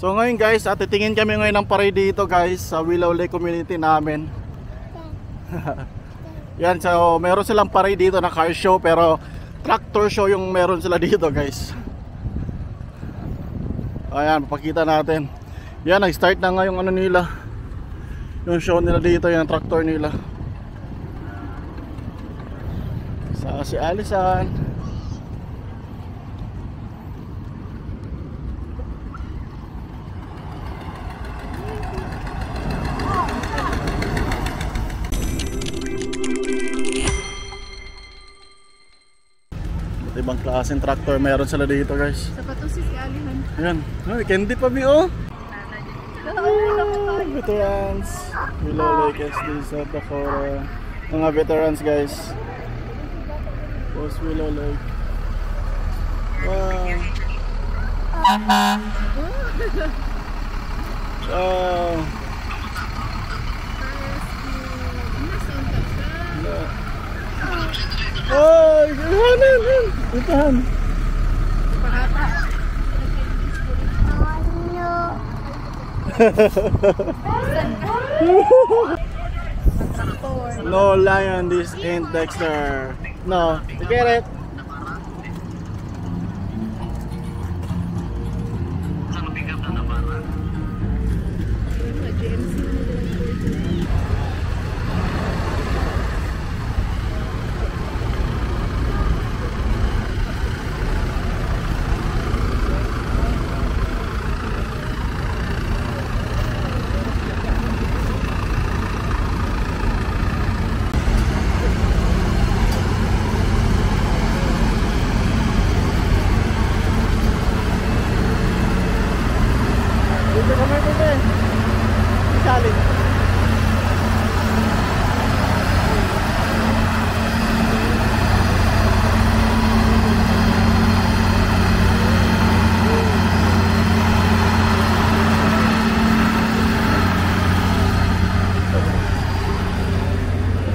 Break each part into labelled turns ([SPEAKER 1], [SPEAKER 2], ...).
[SPEAKER 1] So ngayon guys, at titingin kami ngayon ng parade dito guys sa Willow Lake community namin. Yan, so meron silang parade dito na car show, pero tractor show yung meron sila dito guys. Ayan, papakita natin. Yan, nag-start na nga yung ano nila, yung show nila dito, yung tractor nila. Sa si Alisan. Ibang klaseng tractor meron sila dito guys.
[SPEAKER 2] Sapatos si Alihan.
[SPEAKER 1] Ayan, ay, candy pa mi oh. Veterans, Willow Lake SD sa Dakota. Mga veterans guys. Post Willow Lake. Wow. Wow. Oh, hanan. Itahan.
[SPEAKER 2] Pangata.
[SPEAKER 1] No lion, this ain't Dexter. No, you get it.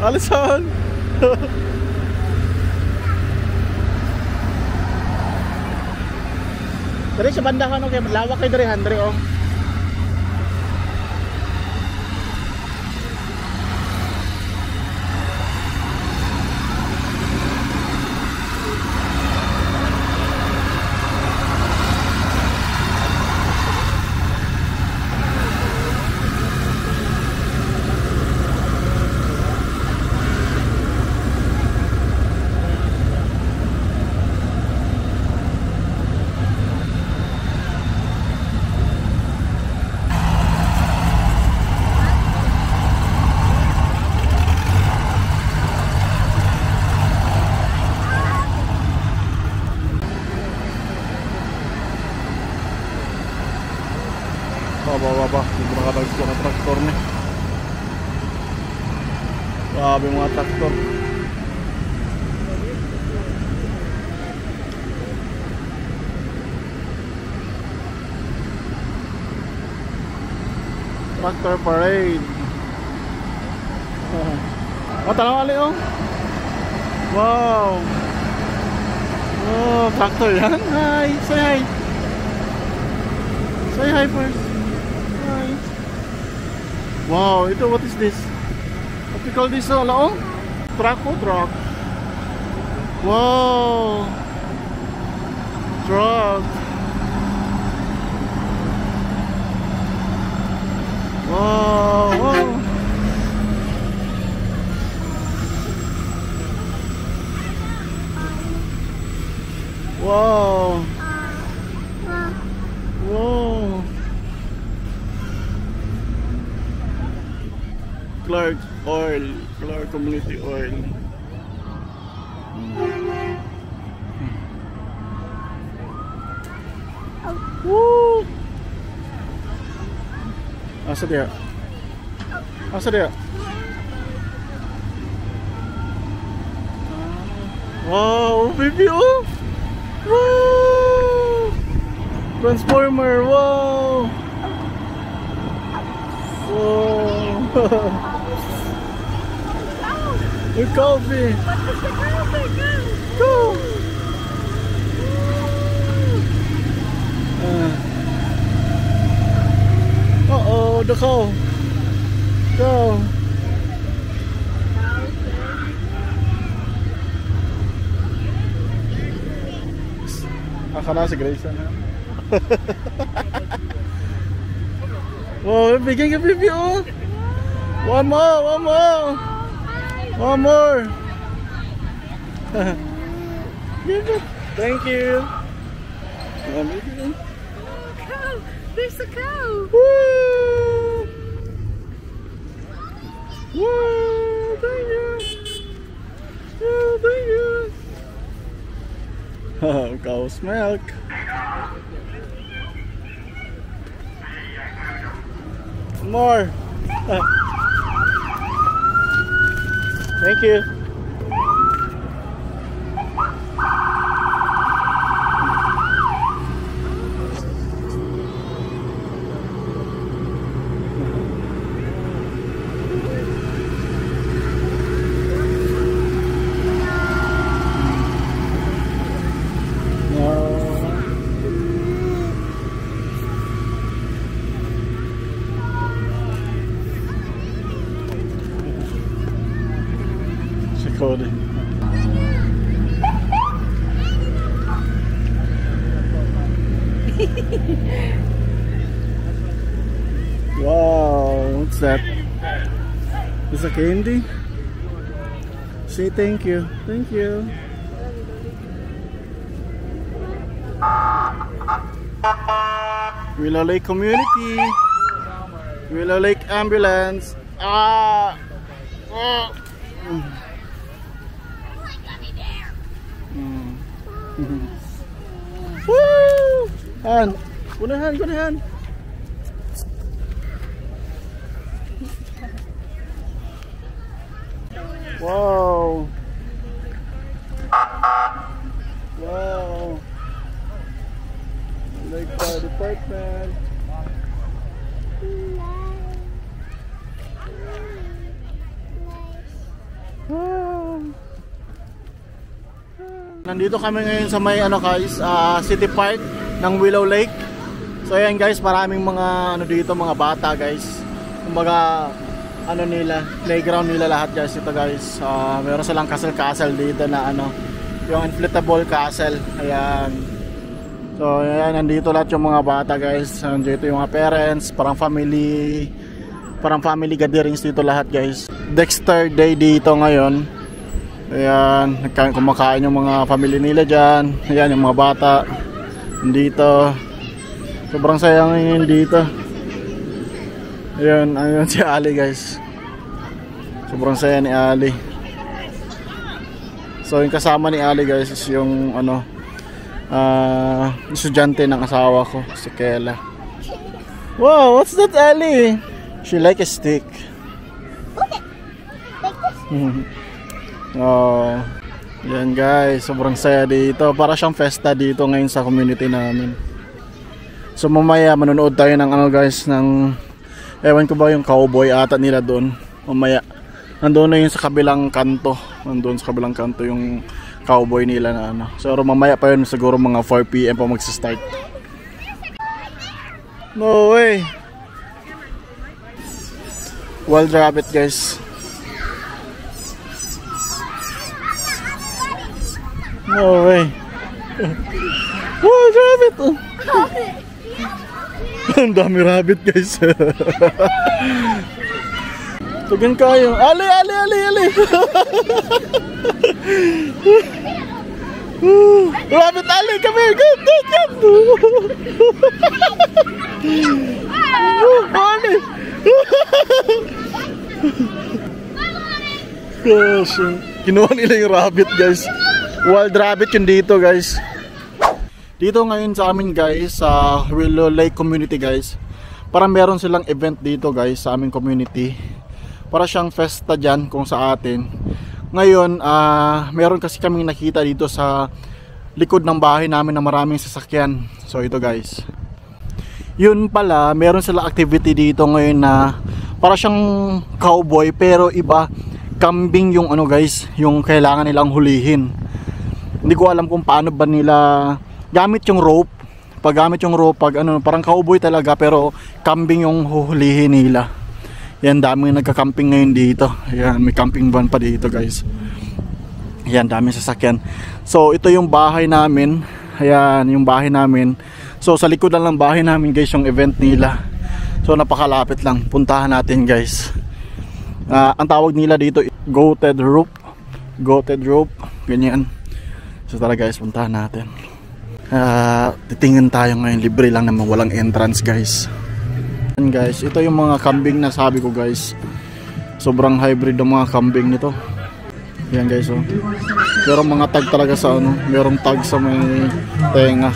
[SPEAKER 1] Alisan. Dari sa banda ka no, kay lawak kay diri Andre oh. Baba, hindi makatagos ng traktor niya. Grabe mga traktor. Tractor parade. Tanaw ali oh. Wow. Oh, tractor yan. Hi, say hi. Say hi first. Wow, ito what is this? What we call this? Ala oh? Truck oh, truck. Wow. Truck. Wow. Wow. Wow. Wow. Clark Oil, Clark Community Oil. Woo! Asa dia? Asa dia? Wow, baby oh! Wow! Transformer, wow! Wow! Your coffee!
[SPEAKER 2] What is the coffee?
[SPEAKER 1] Go! the cow. Go. Aka na si Grace na. Wow, bigyan ka baby oh. One more, one more. One more. Thank you.
[SPEAKER 2] Cow! There's a cow!
[SPEAKER 1] Woo! Woo! Thank you. Oh, thank you. Cow's milk. More. Thank you. Cody. Wow, what's that? Is a candy? Say thank you. Thank you. Willow Lake Community. Willow Lake Ambulance. Woo! Han, gunahan. Wow. Wow. Lake Fire Department. Nandito kami ngayon sa may guys, City Park ng Willow Lake. So ayan guys, maraming mga dito, mga bata guys. Kumbaga nila, playground nila lahat guys ito guys. Meron silang castle dito na yung inflatable castle. Ayan. So ayan, nandito lahat yung mga bata guys. Nandito yung mga parents, parang family gatherings dito lahat guys. Dexter Day dito ngayon. Ayan, kumakain yung mga family nila dyan. Ayan, yung mga bata dito. Sobrang sayang ngayon dito. Ayan, ayun si Ali guys. Sobrang saya ni Ali. So yung kasama ni Ali guys is yung estudyante ng asawa ko, si Kela. Wow, what's that, Ali? She like a stick. Oh, yan guys, sobrang saya dito. Para siyang festa dito ngayon sa community namin. So mamaya manonood tayo ng guys, ng ewan ko ba yung cowboy ata nila doon. Mamaya nandoon na yun sa kabilang kanto. Nandoon sa kabilang kanto yung cowboy nila na So mamaya pa yun, siguro mga 4 PM pa magsa-start. No way. Wild rabbit guys. No way. Wild rabbit. Ang dami rabbit guys. Tugan kayo. Ali. Rabbit Ali, come here. Good. Ali. Gosh, kinuha nila yung rabbit guys. Wild rabbit yun dito guys. Dito ngayon sa amin guys, sa Willow Lake Community guys, parang meron silang event dito guys sa aming community. Para siyang festa dyan kung sa atin. Ngayon, meron kasi kaming nakita dito sa likod ng bahay namin na maraming sasakyan. So ito guys, yun pala, meron silang activity dito ngayon na para siyang cowboy pero iba, kambing yung guys, yung kailangan nilang hulihin. Hindi ko alam kung paano ba nila gamit yung rope paggamit yung rope, pag ano, parang cowboy talaga pero kambing yung huhulihin nila. Yan, daming nagka-camping ngayon dito. Yan, may camping van pa dito guys. Yan, daming sasakyan. So ito yung bahay namin. Ayan, yung bahay namin. So sa likod lang ng bahay namin guys yung event nila. So napakalapit lang, puntahan natin guys. Ang tawag nila dito goated rope. Goated rope, ganyan. So tara guys, puntahan natin. Titingin tayo ngayon, libre lang naman, walang entrance guys. And guys, ito yung mga kambing na sabi ko guys. Sobrang hybrid ng mga kambing nito. Yan guys, oh. Pero mga tag talaga sa ano, merong tag sa may tenga.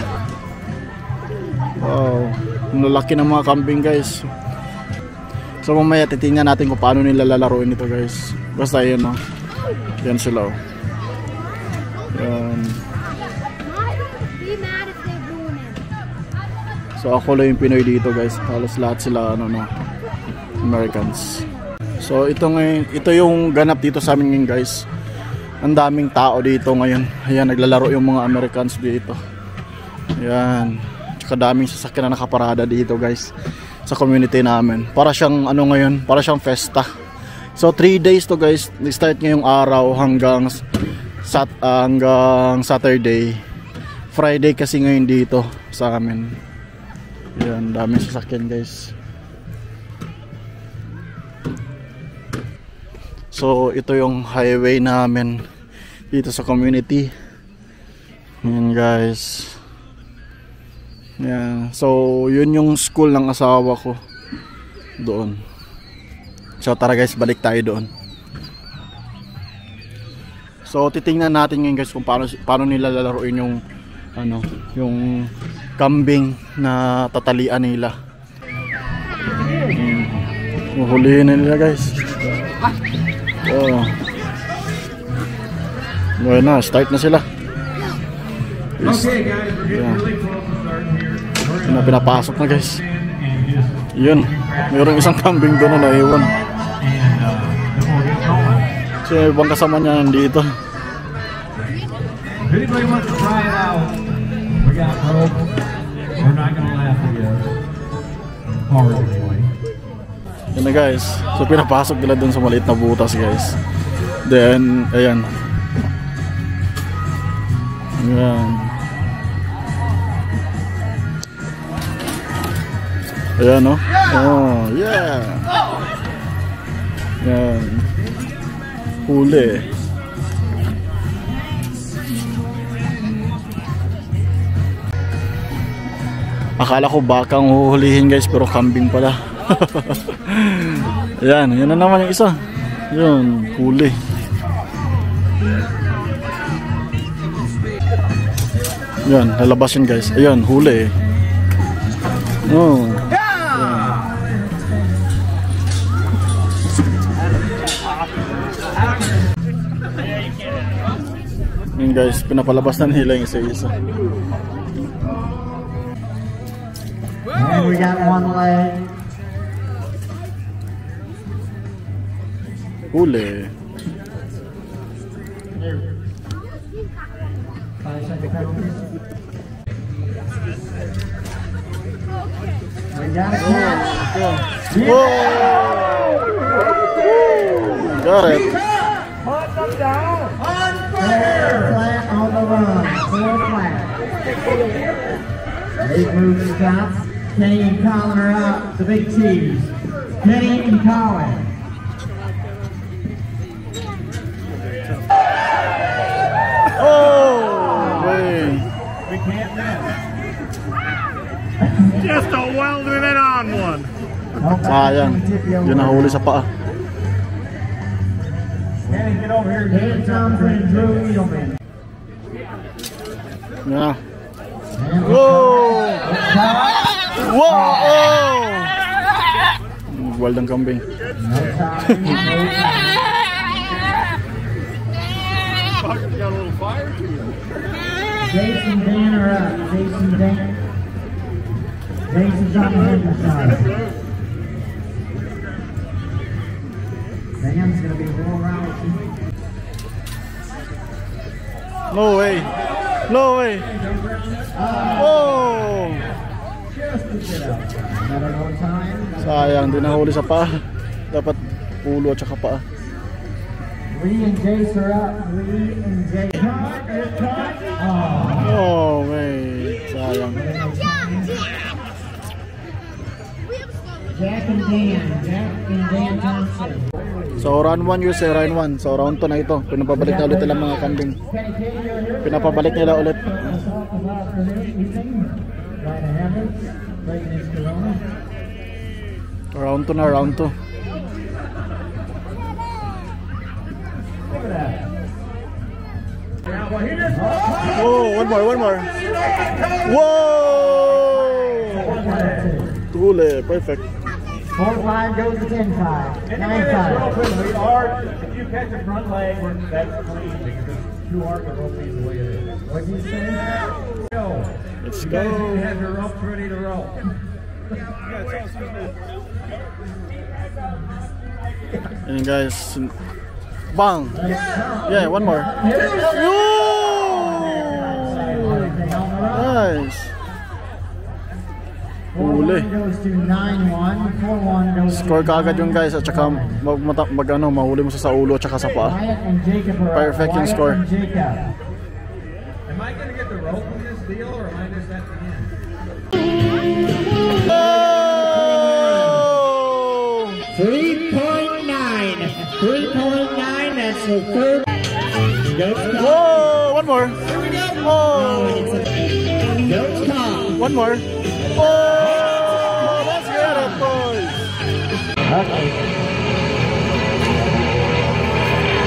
[SPEAKER 1] Wow, ang lalaki ng mga kambing guys. So mamaya titingnan natin kung paano nila lalaruin ito guys. Basta yun, oh. Yan sila, oh. Yan. So ako lang yung Pinoy dito guys. Halos lahat sila ano, no, Americans. So ito yung ganap dito sa amin ngayon guys. Ang daming tao dito ngayon. Ayan, naglalaro yung mga Americans dito. Ayan. Tsaka daming sasakyan na nakaparada dito guys sa community namin. Para siyang ano ngayon, para siyang festa. So 3 days to guys. Start ngayong araw hanggang Saturday. Friday kasi ngayon dito sa amin. Yan, daming sasakyan guys. So ito yung highway namin dito sa community. Yan guys. Yan. So yun yung school ng asawa ko doon. So tara guys, balik tayo doon. So titingnan natin ngayon guys kung paano nila lalaruin yung ano, yung kambing na tatalian nila. Huhulihin na nila guys. Oh. Ngayon na, start na sila. Yan. Pinapasok na guys. Yun, mayroong isang kambing doon na naiwan. So yung ibang kasama niya nandito.
[SPEAKER 3] Anybody wants to try it out? We got hope. We're not gonna laugh at you. Hard anyway.
[SPEAKER 1] Yan na guys. So pinapasok nila dun sa maliit na butas guys. Then, ayan. Ayan. Ayan, no? Oh, yeah. Yan. Huli. Akala ko bakang huhulihin guys, pero kambing pala. Ayan, yan na naman yung isa. Yun, huli. Yan, lalabas yun guys. Ayan, huli. Oh. Yan guys, pinapalabas na nila yung isa-isa.
[SPEAKER 4] And we got one leg.
[SPEAKER 1] Huli.
[SPEAKER 4] We got a catch.
[SPEAKER 1] Whoa! Got it.
[SPEAKER 4] Fair flat on the run. Full flat. Big move to the top. Kenny and Colin are out. The big T's. Kenny and Colin.
[SPEAKER 1] Oh! Hey.
[SPEAKER 3] We can't miss. Just a welding it on one.
[SPEAKER 1] Sayang. Yun nahuli sa paa.
[SPEAKER 3] Kenny, get over here.
[SPEAKER 4] Here comes Drew Edelman.
[SPEAKER 1] Yeah. Whoa! Whoa! Oh! Waldang kambing.
[SPEAKER 4] Jason Dan are up. Jason Dan. Jason's on the Henry side. Dan's going to be rolling around with you.
[SPEAKER 1] No way! No way! Oh! Sayang, di nahuli sa paa. Dapat ulo at saka paa.
[SPEAKER 4] Lee and Jace are up. Lee and Jace.
[SPEAKER 1] Oh, may sayang.
[SPEAKER 4] Jack and Dan. Jack and Dan Thompson.
[SPEAKER 1] So round 1 USA, round 1. So round 2 na ito. Pinapabalik na ulit nila mga kambing. Pinapabalik nila ulit. Round 2 na, round 2. Oh, one more. Whoa! Tule, perfect.
[SPEAKER 4] 4-5 goes to 10-5. 9-5.
[SPEAKER 3] Or if you catch the front leg, that's clean because it's too hard to rope these the way it is.
[SPEAKER 4] What do you say?
[SPEAKER 3] Go.
[SPEAKER 1] Let's
[SPEAKER 3] You guys
[SPEAKER 1] go.
[SPEAKER 3] have your ropes ready to roll.
[SPEAKER 1] And guys, bang! Yeah, one more. Nice. Huli.
[SPEAKER 4] 4-1 goes to 9-1. 4-1 goes to
[SPEAKER 1] Score kagad yung guys at saka mahuli mo sa ulo at saka sa paa.
[SPEAKER 4] Wyatt and Jacob are up.
[SPEAKER 1] Perfect yung
[SPEAKER 4] Wyatt
[SPEAKER 1] score.
[SPEAKER 4] and Jacob.
[SPEAKER 3] Am I going to get the rope in this deal or am I just at the end?
[SPEAKER 1] Oh!
[SPEAKER 4] 3.9. 3.9. That's the third.
[SPEAKER 1] Whoa! One more. Oh!
[SPEAKER 4] Goats come.
[SPEAKER 1] One more. Oh! Let's get it, boys!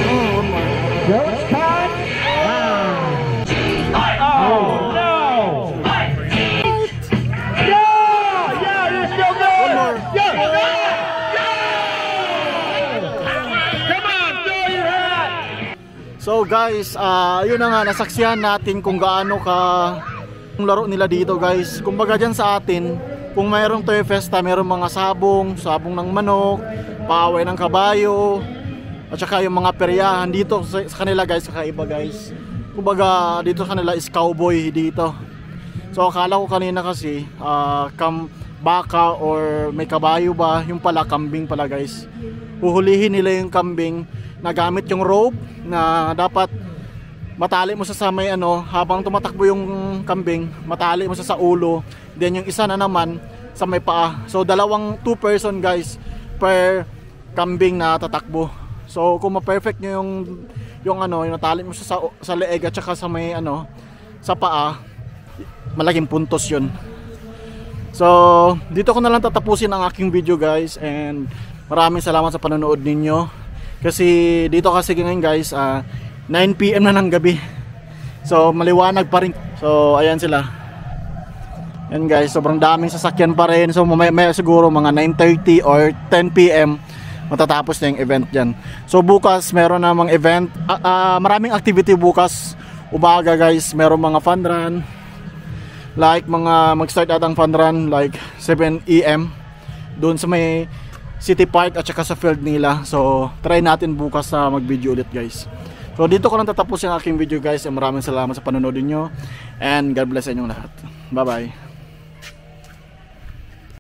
[SPEAKER 1] Oh, one more.
[SPEAKER 4] Goats come.
[SPEAKER 1] One more. So guys, yun na nga, nasaksihan natin kung gaano ka yung laro nila dito guys. Kumbaga dyan sa atin, kung mayroong Toy Festa, mayroong mga sabong ng manok, paaway ng kabayo, at saka yung mga peryahan dito sa kanila guys, kakaiba guys. Kumbaga dito sa kanila is cowboy dito. So akala ko kanina kasi baka or may kabayo ba, yung pala kambing pala guys. Huhulihin nila yung kambing na gamit yung rope na dapat matali mo sa may habang tumatakbo yung kambing, matali mo sa ulo, then yung isa na naman sa may paa. So dalawang 2 person guys per kambing na tatakbo. So kung ma-perfect nyo yung natali mo sa leeg at saka sa may sa paa, malaking puntos yun. So dito ko na lang tatapusin ang aking video guys, and maraming salamat sa panonood ninyo. Kasi dito kasi ngayon guys 9 PM na ng gabi. So maliwanag pa rin. So ayan sila. Yan guys, sobrang daming sasakyan pa rin. So may siguro mga 9:30 or 10 PM matatapos na yung event dyan. So bukas meron namang event, maraming activity bukas. Umaga guys, meron mga fun run. Like mag-start atang fun run like 7 AM doon sa may City Park at saka sa field nila. So try natin bukas na mag-video ulit guys. So dito ko lang tatapusin ang aking video guys, and maraming salamat sa panonood niyo, and God bless sa inyong lahat. Bye bye.